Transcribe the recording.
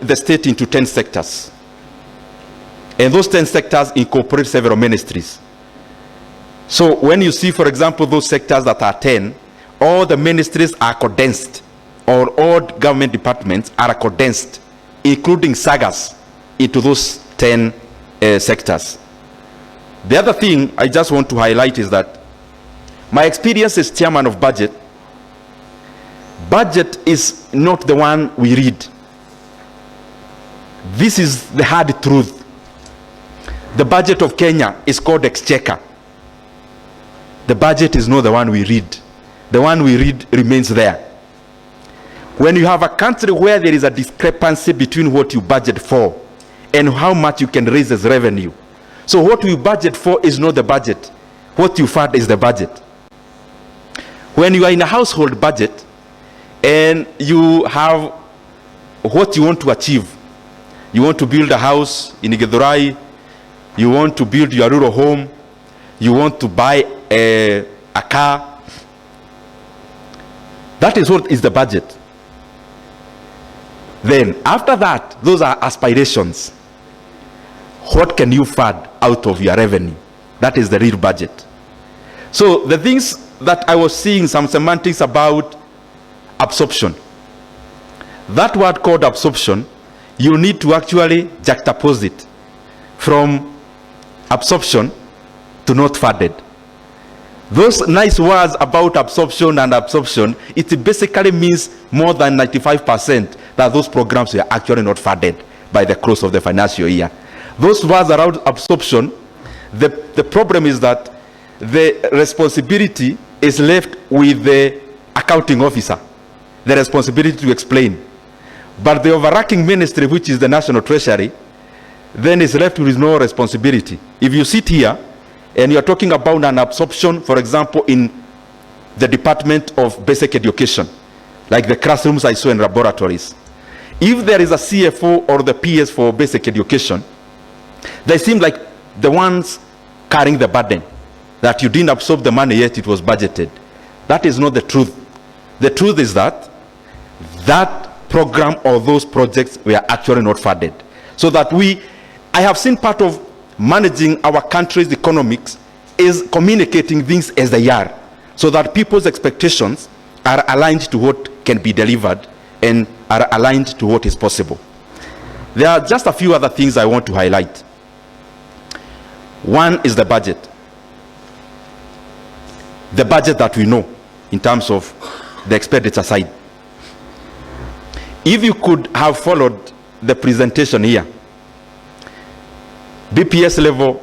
the state into 10 sectors. And those 10 sectors incorporate several ministries. So when you see, for example, those sectors that are 10, all the ministries are condensed, or all government departments are condensed, including sagas, into those 10 sectors. The other thing I just want to highlight is that my experience as chairman of budget is not the one we read. This is the hard truth. The budget of Kenya is called exchequer. The budget is not the one we read. The one we read remains there. When you have a country where there is a discrepancy between what you budget for and how much you can raise as revenue. So what we budget for is not the budget. What you fund is the budget. When you are in a household budget and you have what you want to achieve, you want to build a house in Githurai, you want to build your rural home, you want to buy a car, that is what is the budget. Then after that, those are aspirations. What can you fund out of your revenue? That is the real budget. So the things that I was seeing some semantics about absorption. That word called absorption, you need to actually juxtapose it from absorption to not funded. Those nice words about absorption and absorption, it basically means more than 95% that those programs were actually not funded by the close of the financial year. Those words around absorption, the problem is that the responsibility is left with the accounting officer, the responsibility to explain. But the overarching ministry, which is the National Treasury, then is left with no responsibility. If you sit here and you are talking about an absorption, for example, in the Department of Basic Education, like the classrooms I saw in laboratories, if there is a CFO or the PS for basic education, they seem like the ones carrying the burden, that you didn't absorb the money yet it was budgeted. That is not the truth. The truth is that that program or those projects were actually not funded. So that I have seen part of managing our country's economics is communicating things as they are, so that people's expectations are aligned to what can be delivered and are aligned to what is possible. There are just a few other things I want to highlight. One is the budget. The budget that we know in terms of the expenditure side. If you could have followed the presentation here, BPS level